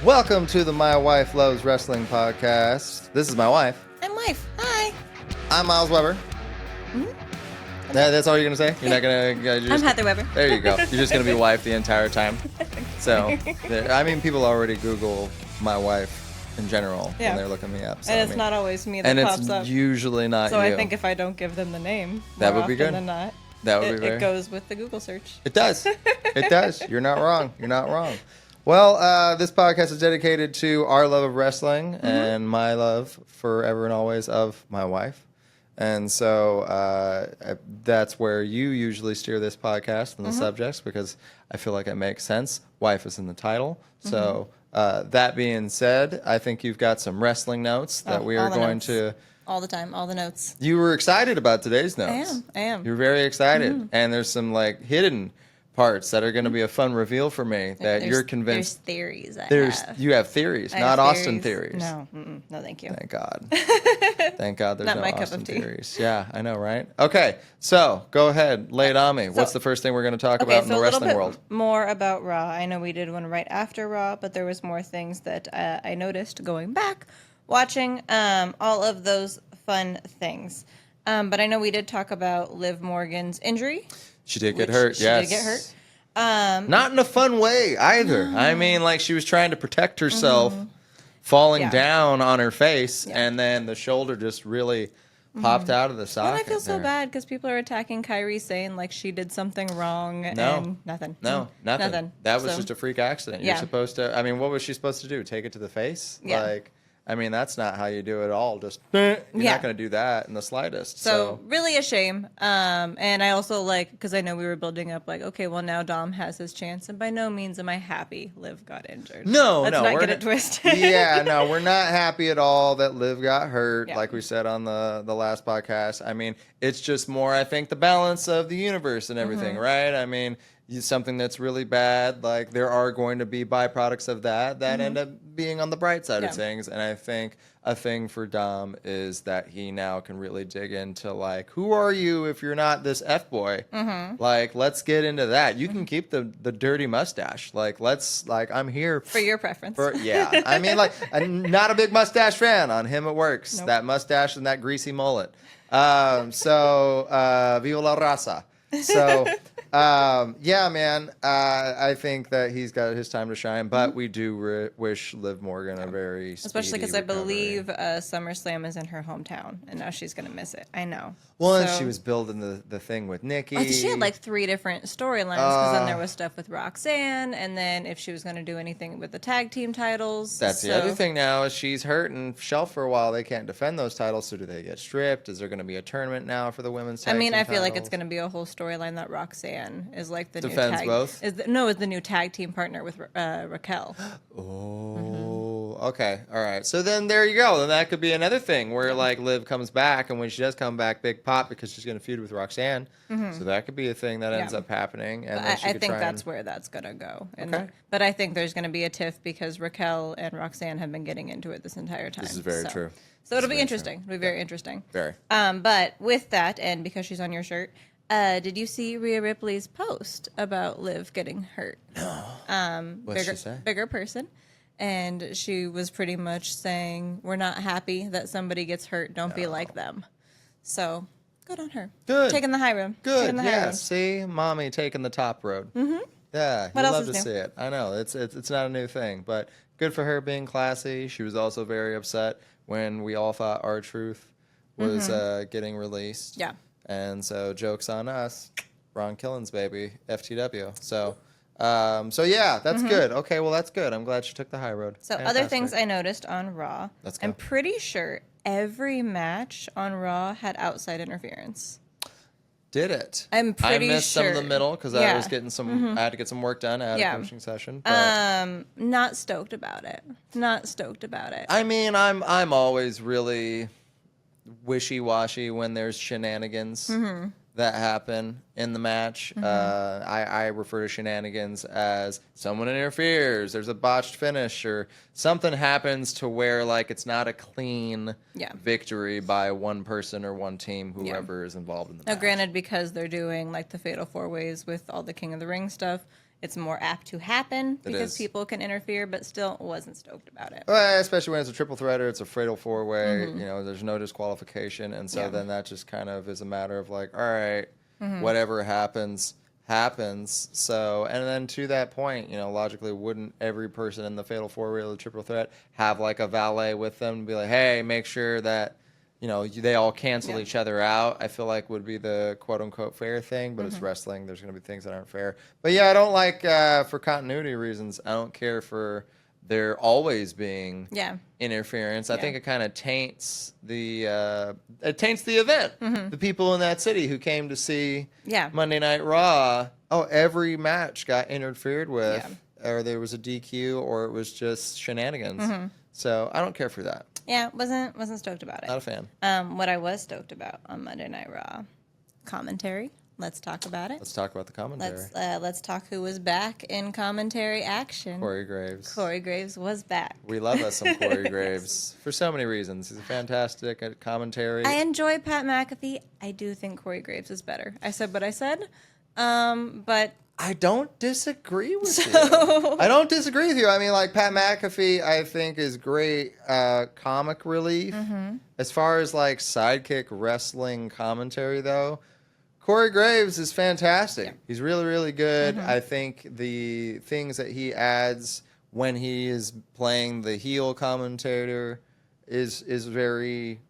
Welcome to the My Wife Loves Wrestling podcast. This is my wife. I'm wife. Hi. I'm Miles Weber. That's all you're going to say? You're not going to... I'm Heather Weber. There you go. You're just going to be wife the entire time. So, I mean, people already Google my wife in general when they're looking me up. So, and it's not always me that pops up. And it's usually not so you. I think if I don't give them the name that more would be often good. than not, that would be very... It goes with the Google search. It does. It does. You're not wrong. You're not wrong. Well, this podcast is dedicated to our love of wrestling and my love forever and always of my wife. And so that's where you usually steer this podcast and the subjects, because I feel like it makes sense. Wife is in the title. So that being said, I think you've got some wrestling notes that we are going to... All the time, all the notes. You were excited about today's notes. I am. You're very excited. And there's some like hidden parts that are going to be a fun reveal for me that you're convinced. There's theories. You have theories, not Austin theories. No, no, thank you. Thank God. Thank God there's Not no my cup Austin of tea. theories. Yeah, I know, right? Okay, so go ahead, lay it on me. What's the first thing we're going to talk about in the wrestling world? More about Raw. I know we did one right after Raw, but there was more things that I noticed going back, watching all of those fun things. But I know we did talk about Liv Morgan's injury. She did get hurt, yes. She did get hurt. Not in a fun way either. I mean, like she was trying to protect herself, falling down on her face, and then the shoulder just really popped out of the socket. And I feel so bad because people are attacking Kyrie, saying like she did something wrong and nothing. No, nothing. That was just a freak accident. You're supposed to, I mean, what was she supposed to do? Take it to the face? Yeah. Like, I mean, that's not how you do it all. Just, you're not going to do that in the slightest. So really a shame. And I also because I know we were building up like, okay, well now Dom has his chance. And by no means am I happy Liv got injured. Let's not get it twisted. No, we're not happy at all that Liv got hurt, like we said on the last podcast. I mean, it's just more, I think, the balance of the universe and everything, right? I mean, something that's really bad, like there are going to be byproducts of that end up being on the bright side of things. And I think a thing for Dom is that he now can really dig into like, who are you if you're not this F-boy? Like, let's get into that. You can keep the dirty mustache. Like, I'm here. For your preference. I mean, like, I'm not a big mustache fan. On him it works. Nope. That mustache and that greasy mullet. Viva la raza. So, man, I think that he's got his time to shine, but we do wish Liv Morgan a very especially because I believe SummerSlam is in her hometown, and now she's going to miss it. I know. Well, and she was building the thing with Nikki. She had like 3 different storylines, because then there was stuff with Roxanne, and then if she was going to do anything with the tag team titles. That's the other thing now is she's hurt and shelf for a while. They can't defend those titles, so do they get stripped? Is there going to be a tournament now for the women's tag team I feel titles? like it's going to be a whole storyline that Roxanne is like the defends new tag. Both? Is the new tag team partner with Raquel. Okay, all right. So then there you go. Then that could be another thing where like Liv comes back, and when she does come back, big pop because she's going to feud with Roxanne. So that could be a thing that ends up happening. And then I think that's where that's going to go. But I think there's going to be a tiff because Raquel and Roxanne have been getting into it this entire time. This is very true. So it'll be interesting. It'll be very interesting. Very. But with that, and because she's on your shirt, did you see Rhea Ripley's post about Liv getting hurt? No. What'd she say? Bigger person. And she was pretty much saying, we're not happy that somebody gets hurt. Don't be like them. So, good on her. Good. Taking the high road. Good. See? Mommy taking the top road. Yeah. You'd love to see it. I know. It's not a new thing. But good for her being classy. She was also very upset when we all thought R-Truth was getting released. Yeah. And so, joke's on us. Ron Killens, baby. FTW. So that's good. Okay, well, that's good. I'm glad she took the high road. So other things I noticed on Raw. Let's go. I'm pretty sure every match on Raw had outside interference. Did it? I'm pretty sure. I missed some of the middle because I was getting some. I had to get some work done. I had a coaching session. But not stoked about it. I mean, I'm always really wishy-washy when there's shenanigans that happen in the match. I refer to shenanigans as someone interferes, there's a botched finish, or something happens to where like it's not a clean victory by one person or one team, whoever is involved in the match. Now, granted, because they're doing like the Fatal 4-Ways with all the King of the Ring stuff, it's more apt to happen because is. people can interfere, but still wasn't stoked about it. Well, especially when it's a triple threader, it's a fatal four-way. You know, there's no disqualification, and so then that just kind of is a matter of like, all right, whatever happens. So, and then to that point, you know, logically, wouldn't every person in the fatal four-way or the triple threat have like a valet with them to be like, hey, make sure that, you know, they all cancel each other out? I feel like would be the quote-unquote fair thing, but it's wrestling. There's going to be things that aren't fair. But yeah, I don't like, for continuity reasons, I don't care for there always being interference. I think it kind of taints the event. The people in that city who came to see Monday Night Raw, every match got interfered with, or there was a DQ, or it was just shenanigans. So I don't care for that. Yeah, wasn't stoked about it. Not a fan. What I was stoked about on Monday Night Raw, commentary. Let's talk about it. Let's talk about the commentary. Let's talk who was back in commentary action. Corey Graves. Corey Graves was back. We love us some Corey Graves for so many reasons. He's fantastic at commentary. I enjoy Pat McAfee. I do think Corey Graves is better. I said what I said, but I don't disagree with you. I don't disagree with you. I mean, like, Pat McAfee, I think, is great comic relief. As far as, like, sidekick wrestling commentary, though, Corey Graves is fantastic. Yeah. He's really, really good. I think the things that he adds when he is playing the heel commentator is very...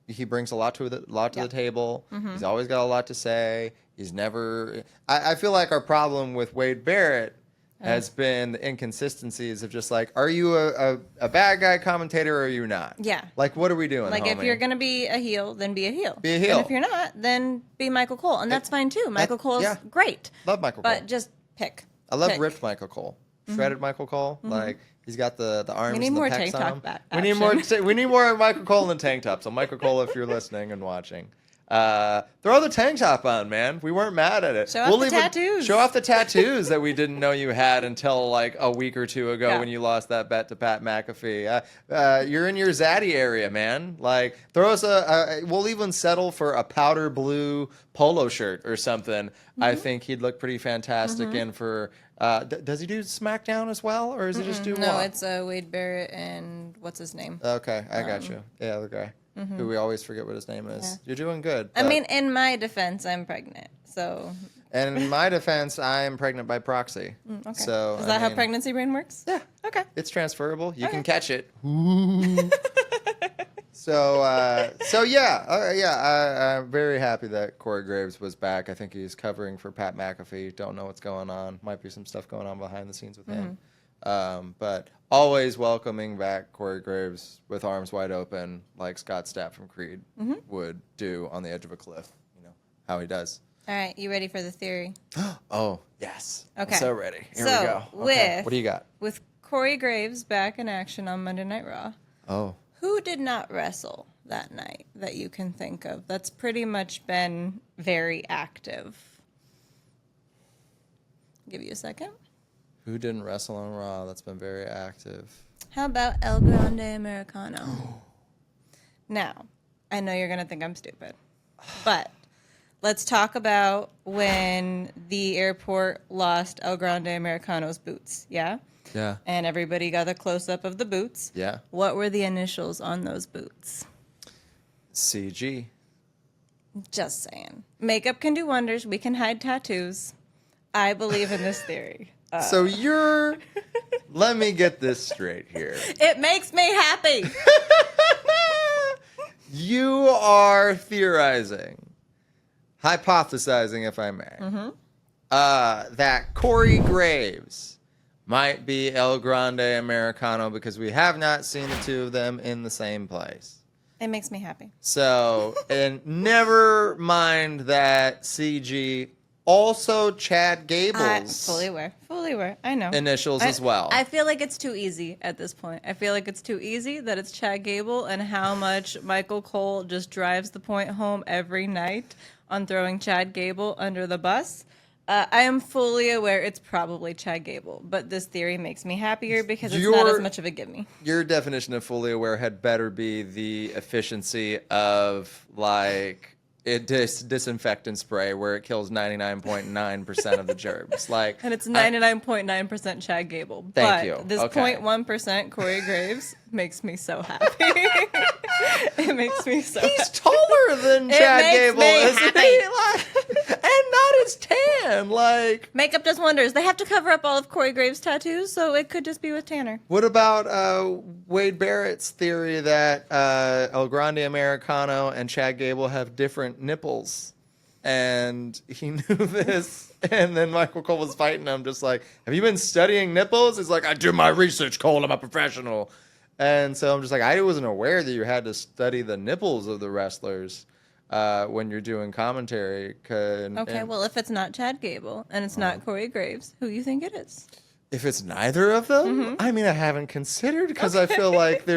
He brings a lot to the table. He's always got a lot to say. He's never... I feel like our problem with Wade Barrett has been the inconsistencies of just like, are you a bad guy commentator or are you not? Yeah. Like, what are we doing, Like, homie? if you're going to be a heel, then be a heel. Be a heel. And if you're not, then be Michael Cole. And that's fine, too. Michael Cole's great. Love Michael Cole. But just pick. I love ripped Michael Cole. Shredded Michael Cole. Like, he's got the arms and the pecs on him. We need more Michael Cole in the tank top. So, Michael Cole, if you're listening and watching, throw the tank top on, man. We weren't mad at it. Show off the tattoos. Show off the tattoos that we didn't know you had until like a week or two ago when you lost that bet to Pat McAfee. You're in your Zaddy area, man. Like, throw us we'll even settle for a powder blue polo shirt or something. I think he'd look pretty fantastic in for... does he do SmackDown as well, or does he just do No, it's Wade Barrett and what's his name? Okay, I got you. Yeah, the guy. Who we always forget what his name is. Yeah. You're doing good. I mean, in my defense, I'm pregnant, so... And in my defense, I am pregnant by proxy. Okay. So, is that how pregnancy brain works? Yeah. Okay. It's transferable. You can catch it. So I'm very happy that Corey Graves was back. I think he's covering for Pat McAfee. Don't know what's going on. Might be some stuff going on behind the scenes with him. But always welcoming back Corey Graves with arms wide open, like Scott Stapp from Creed would do on the edge of a cliff. You know how he does. All right, you ready for the theory? Oh yes. Okay. I'm so ready. Here we go. Okay. What do you got? With Corey Graves back in action on Monday Night Raw. Oh. Who did not wrestle that night that you can think of? That's pretty much been very active. Give you a second. Who didn't wrestle on Raw that's been very active? How about El Grande Americano? Now, I know you're going to think I'm stupid, but let's talk about when the airport lost El Grande Americano's boots, yeah? Yeah. And everybody got a close-up of the boots. Yeah. What were the initials on those boots? CG. Just saying. Makeup can do wonders. We can hide tattoos. I believe in this theory. So you're... Let me get this straight here. It makes me happy. You are theorizing, hypothesizing, if I may, that Corey Graves might be El Grande Americano because we have not seen the two of them in the same place. It makes me happy. So, and never mind that CG... Also, Chad Gable's fully aware. I know. Initials as well. I feel like it's too easy at this point. I feel like it's too easy that it's Chad Gable and how much Michael Cole just drives the point home every night on throwing Chad Gable under the bus. I am fully aware it's probably Chad Gable, but this theory makes me happier because it's not as much of a gimme. Your definition of fully aware had better be the efficiency of, like, disinfectant spray where it kills 99.9% of the germs. Like, and it's 99.9% Chad Gable. Thank you. This Okay. 0.1% Corey Graves makes me so happy. It makes me so he's happy. taller than Chad makes Gable, me isn't happy. he? Like, and not as tan. Like, Makeup does wonders. They have to cover up all of Corey Graves' tattoos, so it could just be with Tanner. what about Wade Barrett's theory that El Grande Americano and Chad Gable have different nipples? And he knew this. And then Michael Cole was fighting him, just like, have you been studying nipples? He's like, I do my research, Cole. I'm a professional. And so I'm just like, I wasn't aware that you had to study the nipples of the wrestlers when you're doing commentary. Well, if it's not Chad Gable and it's not Corey Graves, who do you think it is? If it's neither of them, I mean, I haven't considered because I feel like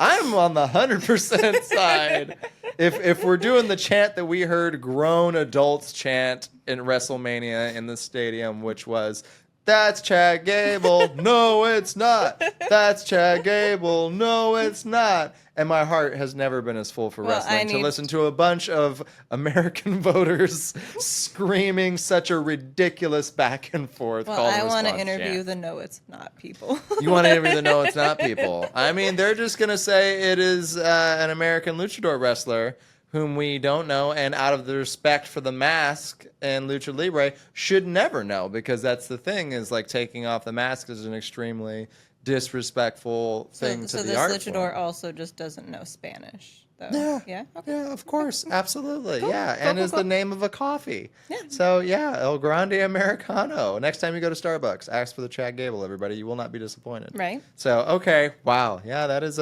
I'm on the 100% side. If we're doing the chant that we heard grown adults chant in WrestleMania in the stadium, which was, that's Chad Gable, no it's not. That's Chad Gable, no it's not. And my heart has never been as full for wrestling to listen to a bunch of American voters screaming such a ridiculous back and forth. Well, I want to interview the no it's not people. You want to interview the no it's not people. I mean, they're just going to say it is an American luchador wrestler whom we don't know, and out of the respect for the mask and Lucha Libre, should never know, because that's the thing, is like taking off the mask is an extremely disrespectful thing to the art form. So this luchador also just doesn't know Spanish, though? Yeah. Yeah? Okay. Yeah, of course. Absolutely. Cool. Yeah, Cool, and cool, is cool. the name of a coffee. Yeah. So, yeah, El Grande Americano. Next time you go to Starbucks, ask for the Chad Gable, everybody. You will not be disappointed. Right. So, okay. Wow. Yeah, that is,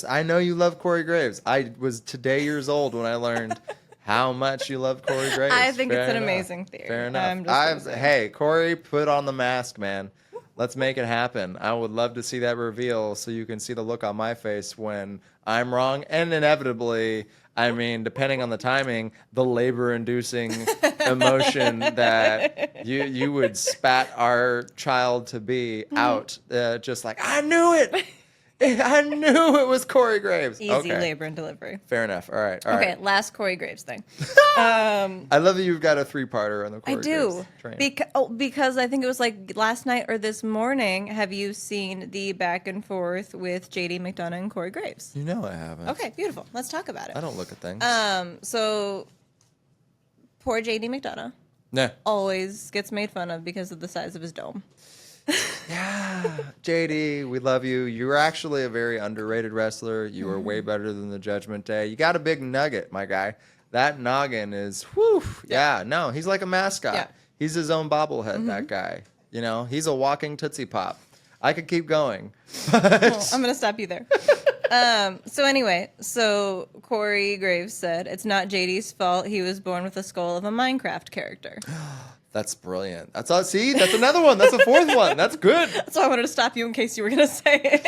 I know you love Corey Graves. I was today years old when I learned how much you love Corey Graves. I think Fair it's an enough. amazing theory. Fair enough. Hey, Corey, put on the mask, man. Let's make it happen. I would love to see that reveal so you can see the look on my face when I'm wrong. And inevitably, I mean, depending on the timing, the labor-inducing emotion that you would spat our child to be out. Just like, I knew it. I knew it was Corey Graves. Easy labor and delivery. Fair enough. All right. Okay, last Corey Graves thing. I love that you've got a three-parter on the Corey I do. Graves train. Because I think it was like last night or this morning. Have you seen the back and forth with JD McDonough and Corey Graves? You know I haven't. Okay, beautiful. Let's talk about it. I don't look at things. So poor JD McDonough Nah. always gets made fun of because of the size of his dome. Yeah, JD, we love you. You're actually a very underrated wrestler. You are way better than the Judgment Day. You got a big nugget, my guy. That noggin is, whew. Yeah, no, he's like a mascot. Yeah. He's his own bobblehead, that guy. You know, he's a walking Tootsie Pop. I could keep going. Well, I'm going to stop you there. So Corey Graves said, it's not JD's fault. He was born with the skull of a Minecraft character. That's brilliant. That's all. See, that's another one. That's a fourth one. That's good. That's why I wanted to stop you in case you were going to say it.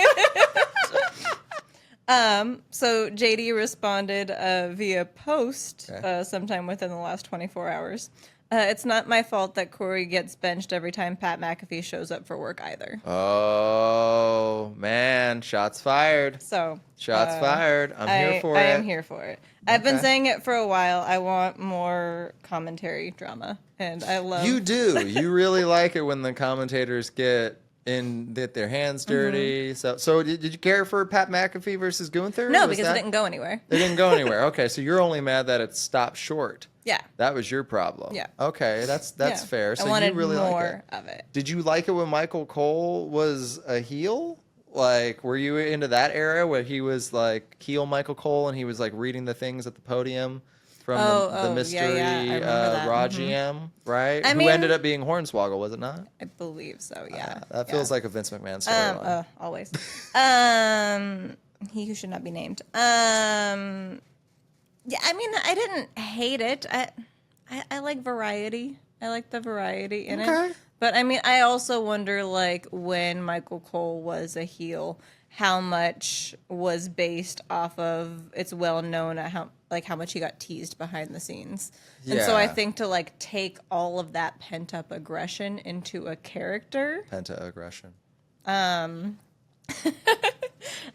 So JD responded via post sometime within the last 24 hours. It's not my fault that Corey gets benched every time Pat McAfee shows up for work either. Oh, man. Shots fired. So Shots fired. I'm here for it. I am here for it. I've been saying it for a while. I want more commentary drama, and I love. You do. You really like it when the commentators get their hands dirty. So did you care for Pat McAfee versus Gunther? No, because it didn't go anywhere. It didn't go anywhere. Okay, so you're only mad that it stopped short. Yeah. That was your problem. Yeah. Okay, that's fair. So I wanted you really more like it. of it. Did you like it when Michael Cole was a heel? Like, were you into that era where he was like heel Michael Cole and he was like reading the things at the podium from the mystery Raw GM, right? I Who mean, ended up being Hornswoggle, was it not? I believe so. Yeah. That feels like a Vince McMahon storyline. Always. He who should not be named. Yeah, I mean, I didn't hate it. I like variety. I like the variety in it. But I mean, I also wonder, like, when Michael Cole was a heel, how much was based off of it's well known how much he got teased behind the scenes. Yeah. And so I think to like take all of that pent up aggression into a character. Penta aggression.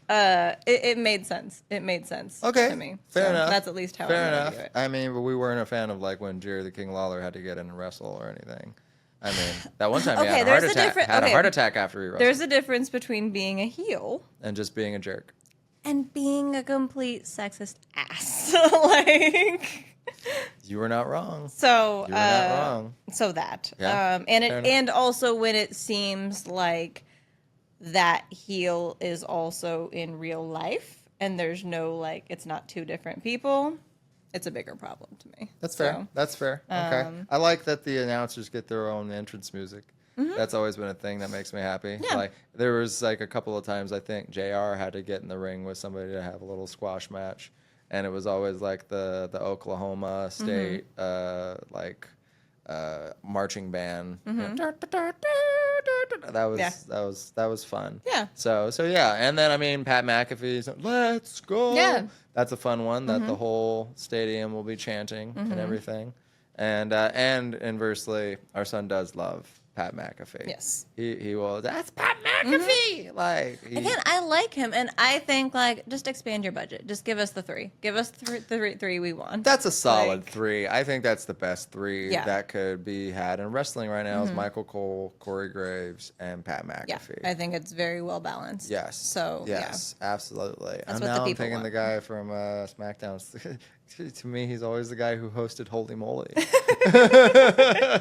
it made sense. It made sense Okay, to me. fair enough. That's at least how fair I'm gonna enough. view it. I mean, but we weren't a fan of like when Jerry the King Lawler had to get in and wrestle or anything. I mean, that one time he Okay, had a there's heart a attack. different- Had a okay. heart attack after he wrestled. There's a difference between being a heel And just being a jerk. and being a complete sexist ass. Like, You were not wrong. so You were not wrong. so that Yeah, and fair it enough. and also when it seems like that heel is also in real life and there's no like it's not two different people, it's a bigger problem to me. That's fair. So, That's fair. Okay. I like that the announcers get their own entrance music. That's always been a thing that makes me happy. Yeah. Like there was like a couple of times I think JR had to get in the ring with somebody to have a little squash match, and it was always like the Oklahoma State marching band. That was fun. Yeah. So yeah, and then I mean Pat McAfee's "Let's Go." Yeah. That's a fun one that the whole stadium will be chanting and everything. And inversely, our son does love Pat McAfee. Yes. He will. That's Pat McAfee. Like Again, I like him, and I think like just expand your budget. Just give us the three. Give us the three we want. that's a solid Like, 3. I think that's the best 3 Yeah. that could be had in wrestling right now is Michael Cole, Corey Graves, and Pat Yeah, McAfee. I think it's very well balanced. Yes. So yes, absolutely. That's And what now the I'm people thinking want. the guy from SmackDown. To me, he's always the guy who hosted Holy Moly,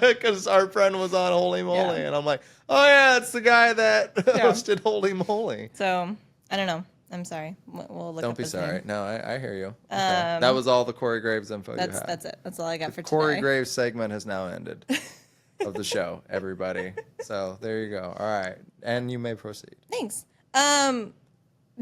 because our friend was on Holy Moly, Yeah. and I'm like, oh yeah, it's the guy that hosted Holy Moly. So I don't know. I'm sorry. We'll look Don't up be his sorry. name. No, I hear you. Okay. That was all the Corey Graves info you had. That's it. That's all I got for Corey today. Graves segment has now ended of the show, everybody. So there you go. All right, and you may proceed. Thanks.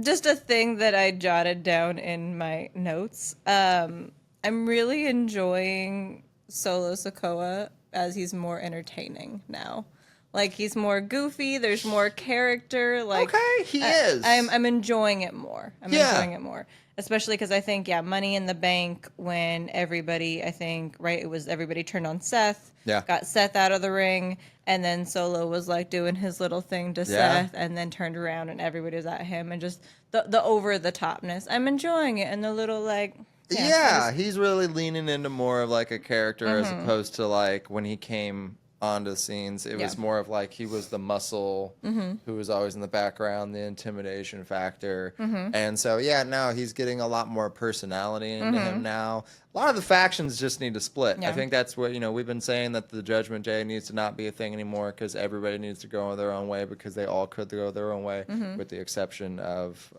Just a thing that I jotted down in my notes. I'm really enjoying Solo Sikoa as he's more entertaining now. Like he's more goofy. There's more character. Like Okay, he is. I'm enjoying it more. Yeah. Enjoying it more, especially because I think Money in the Bank when everybody it was everybody turned on Seth. Yeah. Got Seth out of the ring, and then Solo was like doing his little thing to Yeah. Seth, and then turned around and everybody was at him, and just the over the topness. I'm enjoying it, and the little like. Yeah, he's really leaning into more of like a character as opposed to like when he came onto scenes, it was more of like he was the muscle who was always in the background, the intimidation factor. And so, yeah, now he's getting a lot more personality into him now. A lot of the factions just need to split. Yeah. I think that's what, we've been saying that the Judgment Day needs to not be a thing anymore because everybody needs to go their own way because they all could go their own way with the exception of,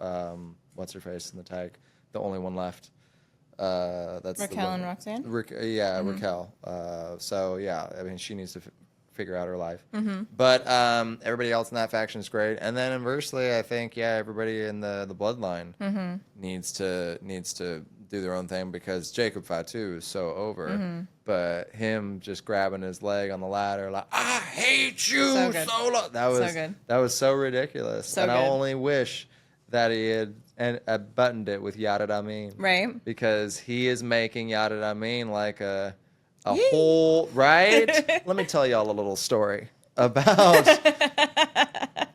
what's her face in the tag? The only one left. That's Raquel and Roxanne? Raquel. So yeah, I mean, she needs to figure out her life. But everybody else in that faction is great. And then inversely, I think everybody in the bloodline needs to do their own thing because Jacob Fatu is so over. But him just grabbing his leg on the ladder, like I hate you, So good. Solo. That was so ridiculous. So and good. I only wish that he had buttoned it with Yada Amin. Right. Because he is making Yada Amin like a whole, right? Let me tell y'all a little story about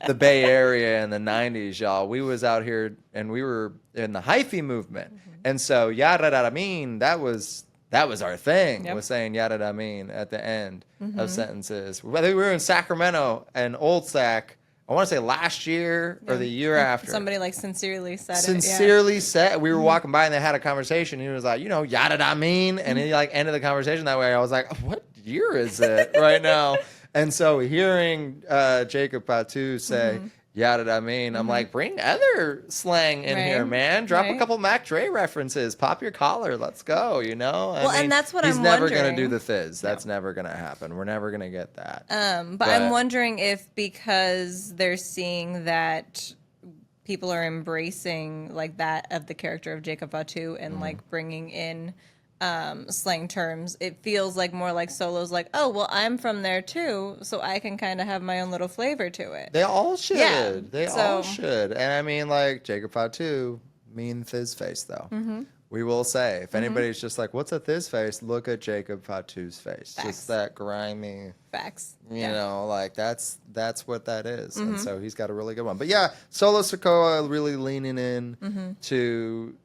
the Bay Area in the 90s, y'all. We was out here and we were in the hyphy movement. And so Yada Amin, that was our thing, was saying Yada Amin at the end of sentences. Whether we were in Sacramento and Old Sac, I want to say last year or the year after. Somebody like sincerely said it. Sincerely said, we were walking by and they had a conversation. He was like, Yada Amin, and he like ended the conversation that way. I was like, what year is it right now? And so hearing Jacob Patu say Yada Amin, I'm like, bring other slang in here, man. Drop a couple Mac Dre references. Pop your collar. Let's go. I mean, and that's what he's I'm never wondering. gonna do the fizz. That's never gonna happen. We're never gonna get that. But I'm wondering if because they're seeing that people are embracing like that of the character of Jacob Fatu and like bringing in slang terms, it feels like more like Solo's like, oh, well, I'm from there too, so I can kind of have my own little flavor to it. They all should. Yeah, They all should. And I mean, like, Jacob Fatu, mean fizz face, though. We will say, if anybody's just like, what's at this face? Look at Jacob Fatu's face. Facts. Just that grimy, Facts. you know, like that's what that is. And so he's got a really good one. But yeah, Solo Sikoa really leaning in to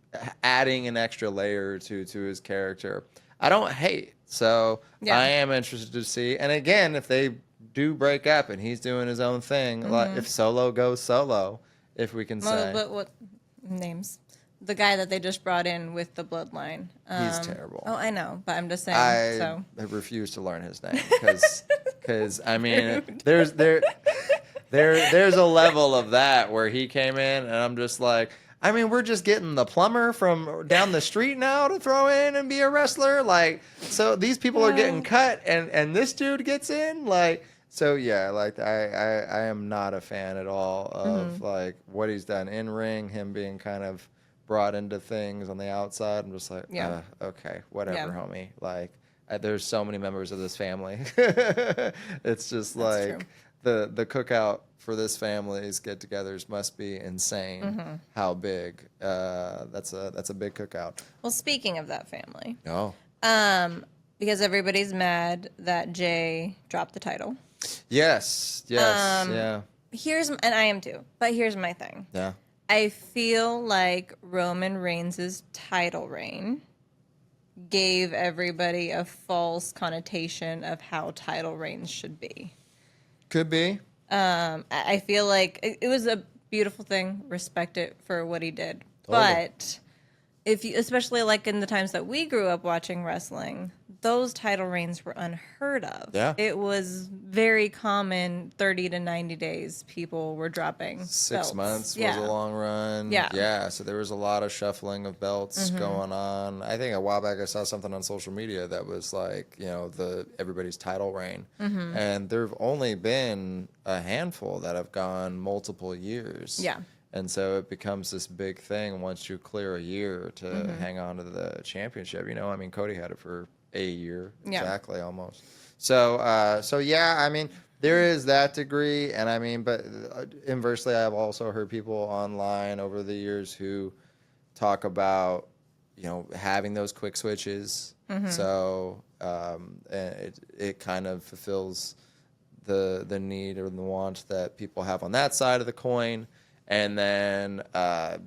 adding an extra layer to his character. I don't hate. So I am interested to see. And again, if they do break up and he's doing his own thing, like if Solo goes solo, if we can say. But what names? The guy that they just brought in with the bloodline. He's terrible. Oh, I know, but I'm just saying. I refuse to learn his name because I mean, there's a level of that where he came in and I'm just like, I mean, we're just getting the plumber from down the street now to throw in and be a wrestler. Like, so these people are getting cut and this dude gets in. Like, so yeah, like I am not a fan at all of like what he's done in ring, him being kind of brought into things on the outside. I'm just like, okay, whatever, homie. Like, there's so many members of this family. It's just like the cookout for this family's get-togethers must be insane. How big? That's a big cookout. Well, speaking of that family, because everybody's mad that Jay dropped the title. Yes, yeah. And I am too. But here's my thing. Yeah. I feel like Roman Reigns' title reign gave everybody a false connotation of how title reigns should be. Could be. I feel like it was a beautiful thing. Respect it for what he did. Totally. But if you, especially like in the times that we grew up watching wrestling, those title reigns were unheard of. Yeah. It was very common 30 to 90 days people were dropping 6 belts. months was a long run. Yeah. So there was a lot of shuffling of belts going on. I think a while back I saw something on social media that was like, you know, everybody's title reign. And there've only been a handful that have gone multiple years. Yeah. And so it becomes this big thing once you clear a year to hang on to the championship. You know, I mean, Cody had it for a year, exactly, almost. So yeah, I mean, there is that degree, and I mean, but inversely, I've also heard people online over the years who talk about, you know, having those quick switches. So it kind of fulfills the need or the want that people have on that side of the coin. And then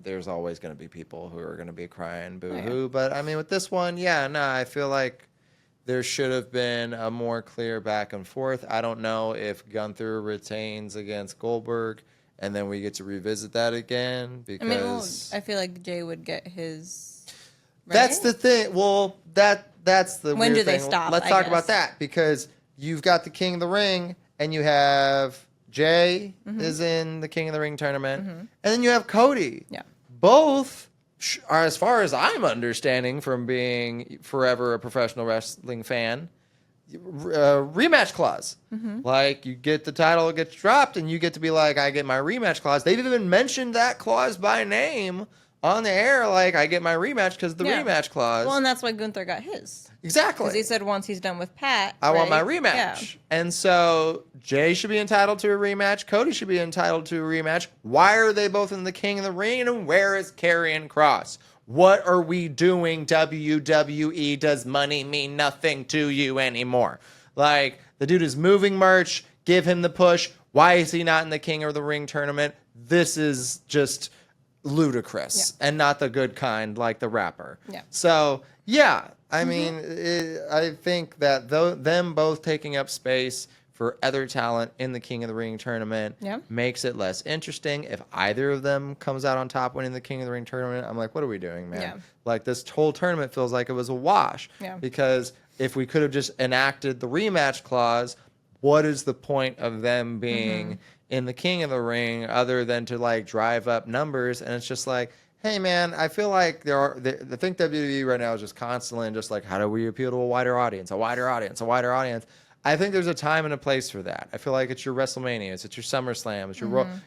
there's always going to be people who are going to be crying boo-hoo. But, I mean, with this one, I feel like there should have been a more clear back and forth. I don't know if Gunther retains against Goldberg, and then we get to revisit that again. Because I feel like Jay would get his... Right? That's the thing. Well, that's the when weird do they thing. stop? Let's talk about that, because you've got the King of the Ring, and you have... Jay is in the King of the Ring tournament, and then you have Cody. Yeah. Both are, as far as I'm understanding from being forever a professional wrestling fan, rematch clause. Like, you get the title, it gets dropped, and you get to be like, I get my rematch clause. They've even mentioned that clause by name on the air, like, I get my rematch because of the rematch clause. Well, and that's why Gunther got his. Exactly. Because he said once he's done with Pat, I want my rematch. Yeah. And so Jay should be entitled to a rematch. Cody should be entitled to a rematch. Why are they both in the King of the Ring? And where is Karrion Kross? What are we doing, WWE? Does money mean nothing to you anymore? Like, the dude is moving merch. Give him the push. Why is he not in the King of the Ring tournament? This is just ludicrous and not the good kind, like the rapper. Yeah. So, yeah. I mean, I think that them both taking up space for other talent in the King of the Ring tournament makes it less interesting. If either of them comes out on top winning the King of the Ring tournament, I'm like, what are we doing, man? Yeah. Like, this whole tournament feels like it was a wash. Yeah. Because if we could have just enacted the rematch clause, what is the point of them being in the King of the Ring other than to, like, drive up numbers? And it's just like, hey, man, I feel like I think WWE right now is just constantly just like, how do we appeal to a wider audience, a wider audience, a wider audience? I think there's a time and a place for that. I feel like it's your WrestleManias, it's your SummerSlam, it's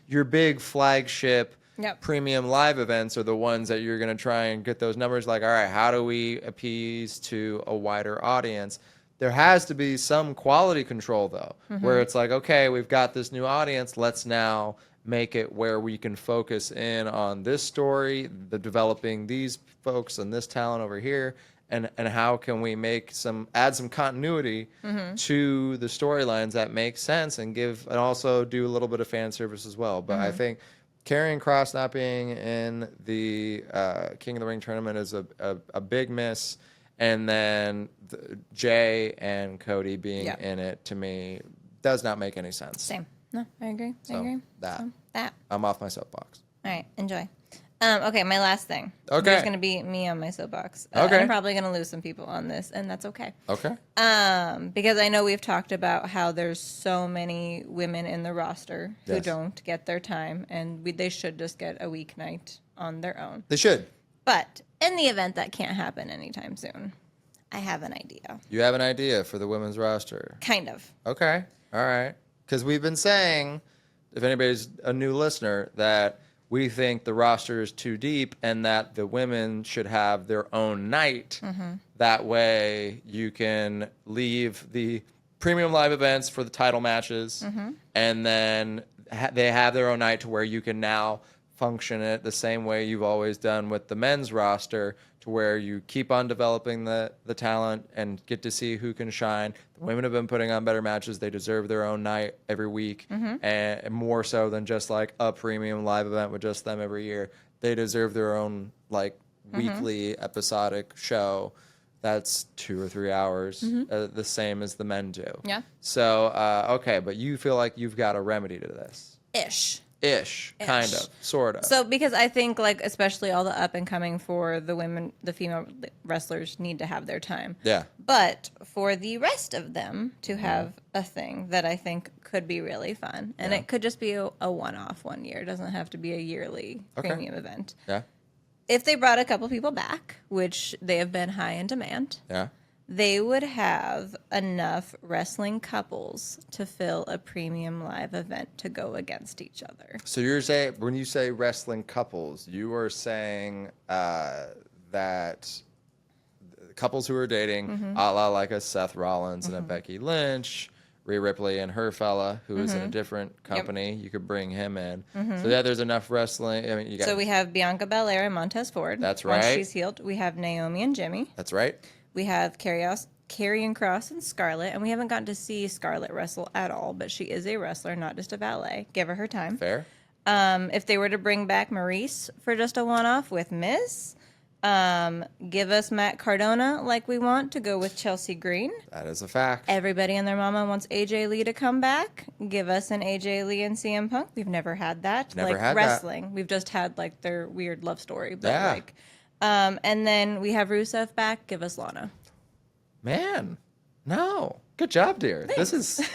your big flagship premium live events are the ones that you're going to try and get those numbers. Like, all right, how do we appease to a wider audience? There has to be some quality control, though, where it's like, okay, we've got this new audience. Let's now make it where we can focus in on this story, the developing these folks and this talent over here, and how can we add some continuity to the storylines that make sense and also do a little bit of fan service as well. But I think Karrion Kross not being in the King of the Ring tournament is a big miss. And then Jay and Cody being in it, to me, does not make any sense. Same. No, I agree. That. I'm off my soapbox. All right, enjoy. Okay, my last thing. Okay. There's going to be me on my soapbox. Okay. I'm probably going to lose some people on this, and that's okay. Okay. Because I know we've talked about how there's so many women in the roster who don't get their time, and they should just get a weeknight on their own. They should. But in the event that can't happen anytime soon, I have an idea. You have an idea for the women's roster? Kind of. Okay. All right. Because we've been saying, if anybody's a new listener, that we think the roster is too deep and that the women should have their own night. That way you can leave the premium live events for the title matches, and then they have their own night to where you can now function it the same way you've always done with the men's roster, to where you keep on developing the talent and get to see who can shine. The women have been putting on better matches. They deserve their own night every week, and more so than just like a premium live event with just them every year. They deserve their own like weekly episodic show that's 2 or 3 hours, the same as the men do. Yeah. So, okay, but you feel like you've got a remedy to this. Ish, kind of, sort of. So, because I think, like, especially all the up and coming for the female wrestlers need to have their time. Yeah. But for the rest of them to have a thing that I think could be really fun, and it could just be a one-off one year. It doesn't have to be a yearly premium event. Yeah. If they brought a couple people back, which they have been high in demand. Yeah. They would have enough wrestling couples to fill a premium live event to go against each other. So you're saying, when you say wrestling couples, you are saying that couples who are dating, a la like a Seth Rollins and a Becky Lynch, Rhea Ripley and her fella, who is in a different company, you could bring him in. So yeah, there's enough wrestling. I mean, you got. So we have Bianca Belair and Montez Ford. That's right. Once she's healed, we have Naomi and Jimmy. That's right. We have Karrion Kross and Scarlett, and we haven't gotten to see Scarlett wrestle at all, but she is a wrestler, not just a valet. Give her time. Fair. If they were to bring back Maurice for just a one-off with Miz, give us Matt Cardona like we want to go with Chelsea Green. That is a fact. Everybody and their mama wants AJ Lee to come back. Give us an AJ Lee and CM Punk. We've never had that. Never like had wrestling. that. We've just had like their weird love story. But Yeah. like and then we have Rusev back. Give us Lana. Man, no. Good job, dear. Thanks. This is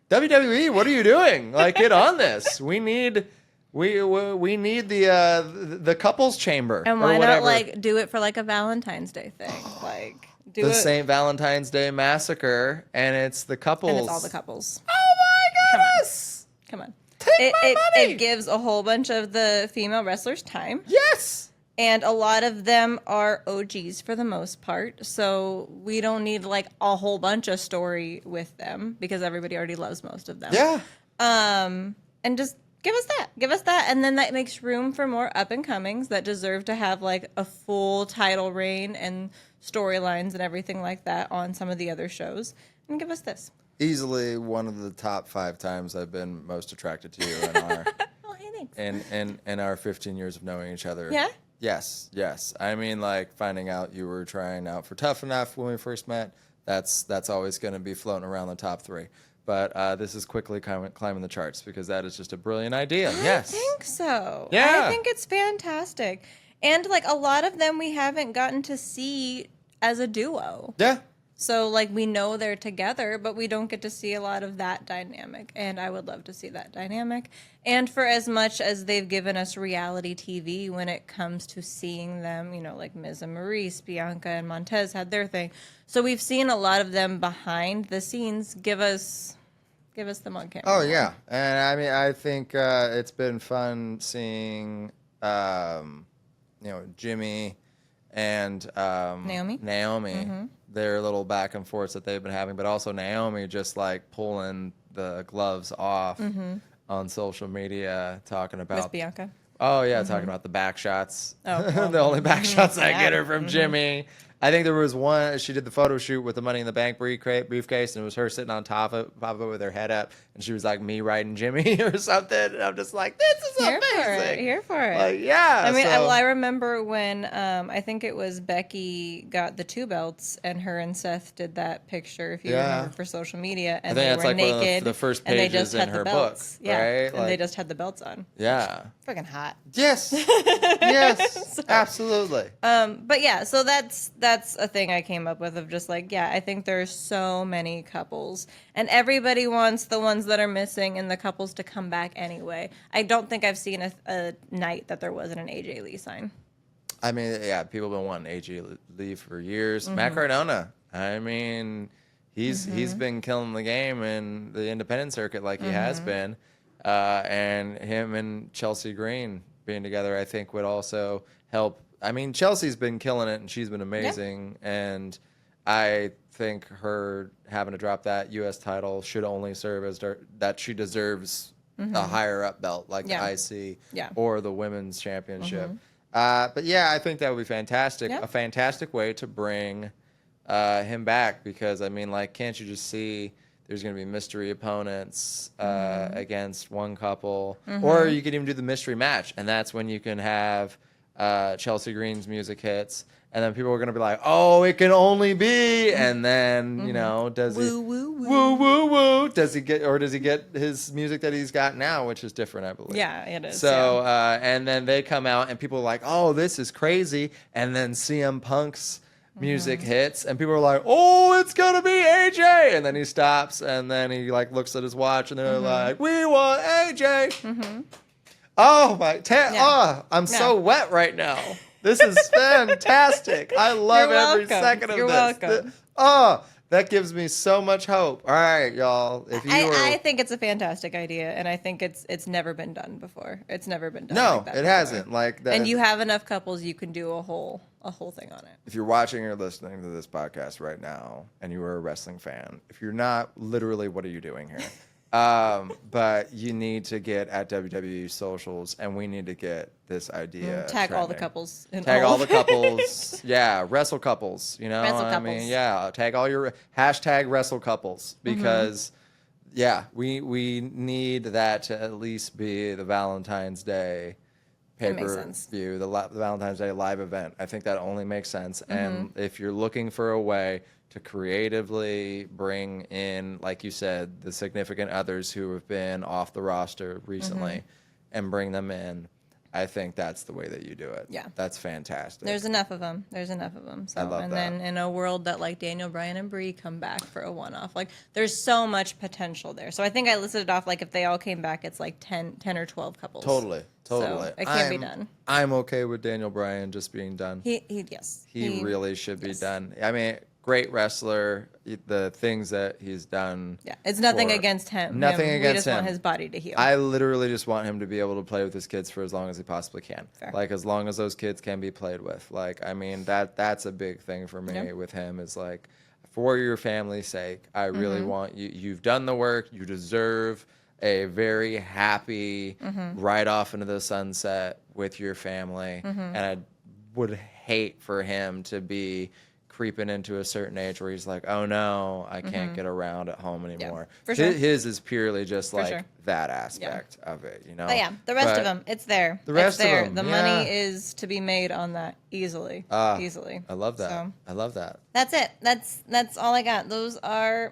WWE. What are you doing? Like, get on this. We need the couples chamber. And why not like do it for like a Valentine's Day thing? Like do the it. St. Valentine's Day Massacre, and it's the couples. And it's all the couples. Oh my goodness! Come on. Take my money. It gives a whole bunch of the female wrestlers time. Yes. And a lot of them are OGs for the most part. So we don't need like a whole bunch of story with them because everybody already loves most of them. Yeah. And just give us that. Give us that. And then that makes room for more up and comings that deserve to have like a full title reign and storylines and everything like that on some of the other shows. And give us this. Easily one of the top 5 times I've been most attracted to you in our Oh, hey, thanks. in our 15 years of knowing each other. Yeah? Yes. I mean, like, finding out you were trying out for Tough Enough when we first met, that's always going to be floating around the top 3. But this is quickly climbing the charts because that is just a brilliant idea. Yes. I think so. Yeah. I think it's fantastic. And, like, a lot of them we haven't gotten to see as a duo. Yeah. So, like, we know they're together, but we don't get to see a lot of that dynamic. And I would love to see that dynamic. And for as much as they've given us reality TV when it comes to seeing them, you know, like Miz and Maurice, Bianca and Montez had their thing. So we've seen a lot of them behind the scenes. Give us them on camera. Oh, yeah. And, I mean, I think it's been fun seeing, Jimmy and Naomi. Mm-hmm. Their little back and forths that they've been having, but also Naomi just like pulling the gloves off on social media talking about Miss Bianca. Oh yeah, talking about the back shots. Oh, well, The only back shots I yeah. get are from Jimmy. I think there was one. She did the photo shoot with the Money in the Bank briefcase, and it was her sitting on top of it with her head up, and she was like me riding Jimmy or something. And I'm just like, this is amazing. Here for it. Like, yeah. I mean, so, I remember when I think it was Becky got the 2 belts, and her and Seth did that picture, if you remember, for social media, and I think they that's were like one of naked, the first and they pages just in had her the belts. book, Yeah, right? and Like, they just had the belts on. yeah. Freaking hot. Yes. Yes. Absolutely. But yeah, so that's a thing I came up with of just like, yeah, I think there's so many couples, and everybody wants the ones that are missing and the couples to come back anyway. I don't think I've seen a night that there wasn't an AJ Lee sign. I mean, yeah, people have been wanting AJ Lee for years. Mm-hmm. Matt Cardona. I mean, he's been killing the game in the independent circuit like he Mm-hmm. has been, and him and Chelsea Green being together, I think, would also help. I mean, Chelsea's been killing it, and she's been amazing, and I think her having to drop that U.S. title should only serve as that she deserves a higher up belt like the IC or the women's championship. But yeah, I think that would be fantastic. Yeah. A fantastic way to bring him back, because I mean, like, can't you just see there's going to be mystery opponents against one couple, or you could even do the mystery match, and that's when you can have Chelsea Green's music hits, and then people are going to be like, "Oh, it can only be," and then you know, does he woo woo woo? Does he get his music that he's got now, which is different, I believe. Yeah, it is. So and then they come out, and people are like, "Oh, this is crazy," and then CM Punk's music hits, and people are like, "Oh, it's gonna be AJ," and then he stops, and then he like looks at his watch, and they're like, "We want AJ." Oh my! I'm so wet right now. This is fantastic. I love every second of You're this. welcome. That gives me so much hope. All right, y'all. If you I think it's a fantastic idea, and I think it's never been done before. It's never been done. no, like that it before. hasn't. Like that. And you have enough couples, you can do a whole thing on it. If you're watching or listening to this podcast right now, and you are a wrestling fan, if you're not, literally, what are you doing here? But you need to get at WWE socials, and we need to get this idea. Tag all the trending. couples. Tag all the couples. Yeah, wrestle couples. You know, Wrestle I couples. mean, yeah, tag all your hashtag wrestle couples, because yeah, we need that to at least be the Valentine's Day That makes sense. pay-per-view, the Valentine's Day live event. I think that only makes sense. And if you're looking for a way to creatively bring in, like you said, the significant others who have been off the roster recently and bring them in, I think that's the way that you do it. Yeah. That's fantastic. There's enough of them. So, I love and that. then in a world that like Daniel Bryan and Brie come back for a one-off, like there's so much potential there. So I think I listed it off like if they all came back, it's like 10 or 12 couples. Totally. So it can be done. I'm okay with Daniel Bryan just being done. He Really should be done. I mean, great wrestler. The things that he's done. Yeah, it's nothing against him. Nothing against him. We just want his body to heal. I literally just want him to be able to play with his kids for as long as he possibly can. Fair. Like, as long as those kids can be played with. Like, I mean, that's a big thing for me Yep. with him, is like, for your family's sake, I really want you. You've done the work. You deserve a very happy ride off into the sunset with your family. And I would hate for him to be creeping into a certain age where he's like, oh no, I can't get around at home anymore. for sure. His is purely just like sure. that aspect of it, you know? But yeah, the rest of them, it's there. The rest it's there. of them, the yeah. money is to be made on that easily. Easily. I love that. So, I love that. that's it. That's all I got. Those are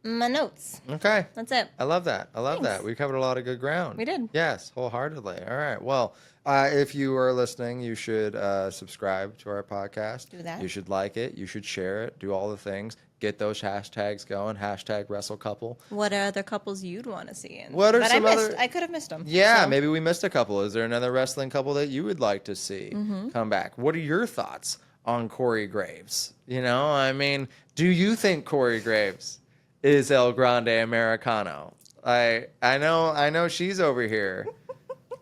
my notes. Okay. That's it. I love that. Thanks. That. We covered a lot of good ground. We did. Yes, wholeheartedly. All right. Well, if you are listening, you should subscribe to our podcast. Do that. You should like it. You should share it. Do all the things. Get those hashtags going. Hashtag WrestleCouple. What are other couples you'd want to see in? What are but some I missed. other- I could have missed them. Yeah, so. maybe we missed a couple. Is there another wrestling couple that you would like to see come back? What are your thoughts on Corey Graves? You know, I mean, do you think Corey Graves is El Grande Americano? I know she's over here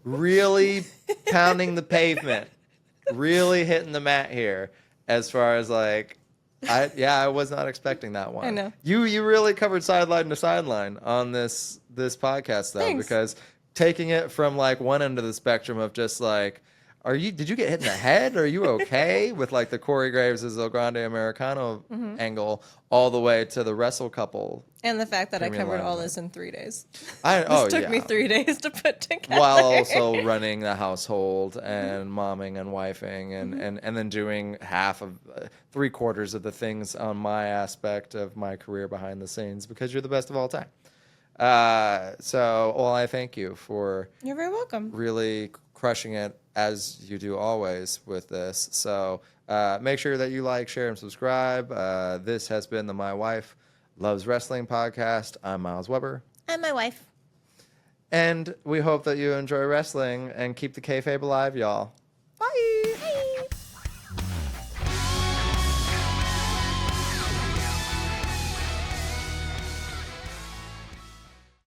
really pounding the pavement, really hitting the mat here as far as like, I was not expecting that one. I know. You really covered sideline to sideline on this podcast though, Thanks. because taking it from like one end of the spectrum of just like, did you get hit in the head? Are you okay? With like the Corey Graves as the Grande Americano angle, all the way to the wrestle couple. And the fact that I Premium covered line all event. this in 3 days. This Took me 3 days to put together. While also running the household and momming and wifing and then doing half of 3/4 of the things on my aspect of my career behind the scenes, because you're the best of all time. Well, I thank you for You're very welcome. really crushing it as you do always with this. So make sure that you like, share, and subscribe. This has been the My Wife Loves Wrestling podcast. I'm Miles Weber. And my wife. And we hope that you enjoy wrestling and keep the kayfabe alive, y'all.